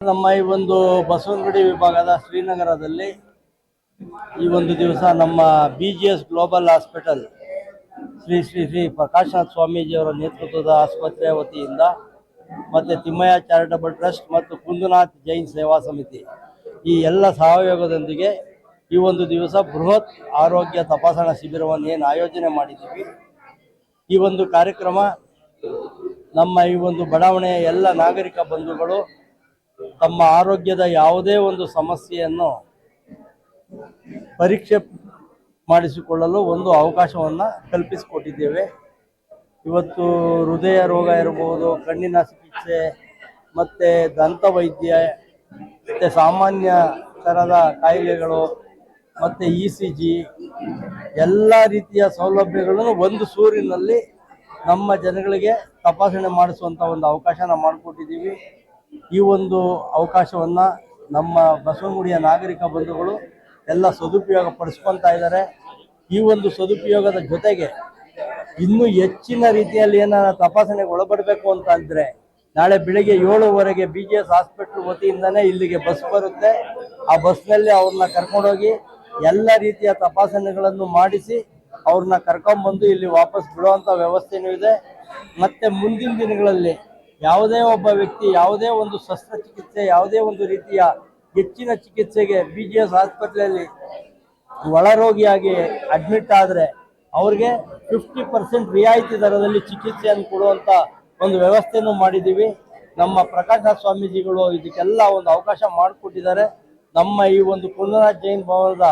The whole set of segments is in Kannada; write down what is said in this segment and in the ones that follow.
ನಮ್ಮ ಈ ಒಂದು ಬಸವನಗುಡಿ ವಿಭಾಗದ ಶ್ರೀನಗರದಲ್ಲಿ ಈ ಒಂದು ದಿವಸ ನಮ್ಮ BGS global hospital Shri Shri Shri Prakashnath ಸ್ವಾಮೀಜಿಯವರ ನೇತೃತ್ವದ ಆಸ್ಪತ್ರೆಯ ವತಿಯಿಂದ ಮತ್ತು ತಿಮ್ಮಯ್ಯ ಚಾರಿಟಬಲ್ ಟ್ರಸ್ಟ್ ಮತ್ತು ಕುಂದುನಾಥ್ ಜೈನ್ ಸೇವಾ ಸಮಿತಿ ಈ ಎಲ್ಲ ಸಹಯೋಗದೊಂದಿಗೆ ಈ ಒಂದು ದಿವಸ ಬೃಹತ್ ಆರೋಗ್ಯ ತಪಾಸಣಾ ಶಿಬಿರವನ್ನು ಏನು ಆಯೋಜನೆ ಮಾಡಿದ್ದೀವಿ. ಈ ಒಂದು ಕಾರ್ಯಕ್ರಮ ನಮ್ಮ ಈ ಒಂದು ಬಡಾವಣೆಯ ಎಲ್ಲ ನಾಗರಿಕ ಬಂಧುಗಳು ತಮ್ಮ ಆರೋಗ್ಯದ ಯಾವುದೇ ಒಂದು ಸಮಸ್ಯೆಯನ್ನು ಪರೀಕ್ಷೆ ಮಾಡಿಸಿಕೊಳ್ಳಲು ಒಂದು ಅವಕಾಶವನ್ನು ಕಲ್ಪಿಸಿಕೊಟ್ಟಿದ್ದೇವೆ. ಇವತ್ತು ಹೃದಯ ರೋಗ ಇರಬಹುದು, ಕಣ್ಣಿನ ಚಿಕಿತ್ಸೆ ಮತ್ತು ದಂತವೈದ್ಯ ಮತ್ತು ಸಾಮಾನ್ಯ ಥರದ ಕಾಯಿಲೆಗಳು ಮತ್ತು ECG ಎಲ್ಲ ರೀತಿಯ ಸೌಲಭ್ಯಗಳನ್ನು ಒಂದು ಸೂರಿನಲ್ಲಿ ನಮ್ಮ ಜನಗಳಿಗೆ ತಪಾಸಣೆ ಮಾಡಿಸುವಂಥ ಒಂದು ಅವಕಾಶನ ಮಾಡಿಕೊಟ್ಟಿದ್ದೀವಿ. ಈ ಒಂದು ಅವಕಾಶವನ್ನು ನಮ್ಮ ಬಸವನಗುಡಿಯ ನಾಗರಿಕ ಬಂಧುಗಳು ಎಲ್ಲ ಸದುಪಯೋಗ ಪಡಿಸ್ಕೊತಾ ಇದ್ದಾರೆ. ಈ ಒಂದು ಸದುಪಯೋಗದ ಜೊತೆಗೆ ಇನ್ನೂ ಹೆಚ್ಚಿನ ರೀತಿಯಲ್ಲಿ ಏನಾರ ತಪಾಸಣೆಗೆ ಒಳಪಡಬೇಕು ಅಂತ ಅಂದರೆ ನಾಳೆ ಬೆಳಿಗ್ಗೆ 7:15 BGS ಹಾಸ್ಪಿಟ್ಲ್ ವತಿಯಿಂದನೇ ಇಲ್ಲಿಗೆ ಬಸ್ ಬರುತ್ತೆ. ಆ ಬಸ್ನಲ್ಲಿ ಅವ್ರನ್ನ ಕರ್ಕೊಂಡೋಗಿ ಎಲ್ಲ ರೀತಿಯ ತಪಾಸಣೆಗಳನ್ನು ಮಾಡಿಸಿ ಅವ್ರನ್ನ ಕರ್ಕೊಂಡ್ಬಂದು ಇಲ್ಲಿ ವಾಪಸ್ ಬಿಡುವಂಥ ವ್ಯವಸ್ಥೆಯೂ ಇದೆ. ಮತ್ತು ಮುಂದಿನ ದಿನಗಳಲ್ಲಿ ಯಾವುದೇ ಒಬ್ಬ ವ್ಯಕ್ತಿ ಯಾವುದೇ ಒಂದು ಶಸ್ತ್ರಚಿಕಿತ್ಸೆ ಯಾವುದೇ ಒಂದು ರೀತಿಯ ಹೆಚ್ಚಿನ ಚಿಕಿತ್ಸೆಗೆ BGS ಹಾಸ್ಪಿಟ್ಲಲ್ಲಿ ಒಳರೋಗಿಯಾಗಿ ಅಡ್ಮಿಟ್ ಆದರೆ ಅವ್ರಿಗೆ 50% ರಿಯಾಯಿತಿ ದರದಲ್ಲಿ ಚಿಕಿತ್ಸೆಯನ್ನು ಕೊಡುವಂಥ ಒಂದು ವ್ಯವಸ್ಥೆಯನ್ನು ಮಾಡಿದ್ದೀವಿ. ನಮ್ಮ ಪ್ರಕಾಶನಾಥ್ ಸ್ವಾಮೀಜಿಗಳು ಇದಕ್ಕೆಲ್ಲ ಒಂದು ಅವಕಾಶ ಮಾಡಿಕೊಟ್ಟಿದ್ದಾರೆ. ನಮ್ಮ ಈ ಒಂದು ಕುಂದನಾಥ್ ಜೈನ್ ಭವನದ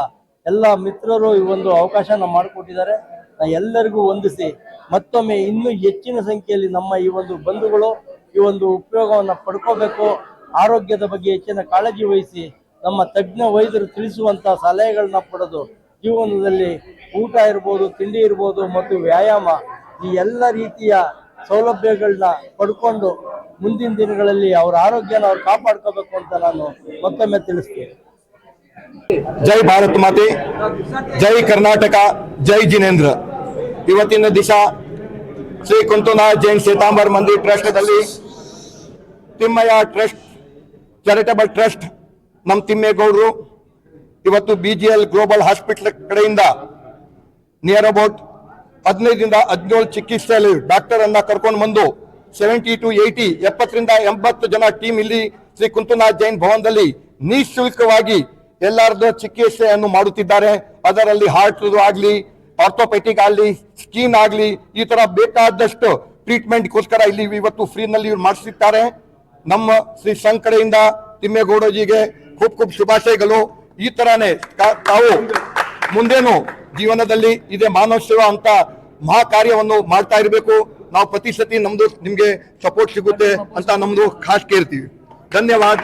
ಎಲ್ಲ ಮಿತ್ರರು ಈ ಒಂದು ಅವಕಾಶನ ಮಾಡಿಕೊಟ್ಟಿದ್ದಾರೆ. ಎಲ್ಲರಿಗೂ ವಂದಿಸಿ ಮತ್ತೊಮ್ಮೆ ಇನ್ನೂ ಹೆಚ್ಚಿನ ಸಂಖ್ಯೆಯಲ್ಲಿ ನಮ್ಮ ಈ ಒಂದು ಬಂಧುಗಳು ಈ ಒಂದು ಉಪಯೋಗವನ್ನು ಪಡ್ಕೋಬೇಕು. ಆರೋಗ್ಯದ ಬಗ್ಗೆ ಹೆಚ್ಚಿನ ಕಾಳಜಿ ವಹಿಸಿ ನಮ್ಮ ತಜ್ಞ ವೈದ್ಯರು ತಿಳಿಸುವಂಥ ಸಲಹೆಗಳನ್ನ ಪಡೆದು ಜೀವನದಲ್ಲಿ ಊಟ ಇರ್ಬೋದು, ತಿಂಡಿ ಇರ್ಬೋದು ಮತ್ತು ವ್ಯಾಯಾಮ ಈ ಎಲ್ಲ ರೀತಿಯ ಸೌಲಭ್ಯಗಳನ್ನ ಪಡ್ಕೊಂಡು ಮುಂದಿನ ದಿನಗಳಲ್ಲಿ ಅವರ ಆರೋಗ್ಯನ ಅವ್ರು ಕಾಪಾಡ್ಕೋಬೇಕು ಅಂತ ನಾನು ಮತ್ತೊಮ್ಮೆ ತಿಳಿಸ್ತೀನಿ. ಜೈ ಭಾರತ್ ಮಾತೆ, ಜೈ ಕರ್ನಾಟಕ, ಜೈ ಜಿನೇಂದ್ರ. ಇವತ್ತಿನ ದಿವಸ ಶ್ರೀ ಕುಂತುನಾಥ್ ಜೈನ್ ಶ್ವೇತಾಂಬರ್ ಮಂದಿರ್ ಟ್ರಸ್ಟ್ದಲ್ಲಿ ತಿಮ್ಮಯ್ಯ ಟ್ರಸ್ಟ್ ಚಾರಿಟಬಲ್ ಟ್ರಸ್ಟ್ ನಮ್ಮ ತಿಮ್ಮೇಗೌಡರು ಇವತ್ತು BGL ಗ್ಲೋಬಲ್ ಹಾಸ್ಪಿಟಲ್ ಕಡೆಯಿಂದ ನಿಯರ್ ಅಬೌಟ್ 15ರಿಂದ 17 ಚಿಕಿತ್ಸೆಯಲ್ಲಿ ಡಾಕ್ಟರ್ ಅನ್ನ ಕರ್ಕೊಂಡು ಬಂದು 70 to 80 70ರಿಂದ 80 ಜನ ಟೀಮ್ ಇಲ್ಲಿ ಶ್ರೀ ಕುಂತುನಾಥ್ ಜೈನ್ ಭವನದಲ್ಲಿ ನಿಶುಲ್ಕವಾಗಿ ಎಲ್ಲರದ್ದು ಚಿಕಿತ್ಸೆಯನ್ನು ಮಾಡುತ್ತಿದ್ದಾರೆ. ಅದರಲ್ಲಿ ಹಾರ್ಟ್ ಆಗಲಿ, ಆರ್ಥೋಪೆಟಿಕ್ ಆಗಲಿ, ಸ್ಕಿನ್ ಆಗಲಿ, ಈ ತರ ಬೇಕಾದಷ್ಟು ಟ್ರೀಟ್ಮೆಂಟ್ಗೋಸ್ಕರ ಇಲ್ಲಿ ಇವತ್ತು ಫ್ರೀನಲ್ಲಿ ಮಾಡಿಸಿದ್ದಾರೆ. ನಮ್ಮ ಶ್ರೀ ಸಂಘ ಕಡೆಯಿಂದ ತಿಮ್ಮೇಗೌಡಜಿಗೆ ಖೂಬ್ ಶುಭಾಶಯಗಳು. ಈ ತರಾನೇ ತಾವು ಮುಂದೇನು ಜೀವನದಲ್ಲಿ ಇದೇ ಮಾನವ ಸೇವಾ ಅಂತ ಮಹಾ ಕಾರ್ಯವನ್ನು ಮಾಡ್ತಾ ಇರಬೇಕು. ನಾವು ಪ್ರತಿ ಸತಿ ನಮ್ದು ನಿಮ್ಗೆ ಸಪೋರ್ಟ್ ಸಿಗುತ್ತೆ ಅಂತ ನಮ್ದು ಖಾಸ್ ಕೇಳ್ತೀವಿ. ಧನ್ಯವಾದ.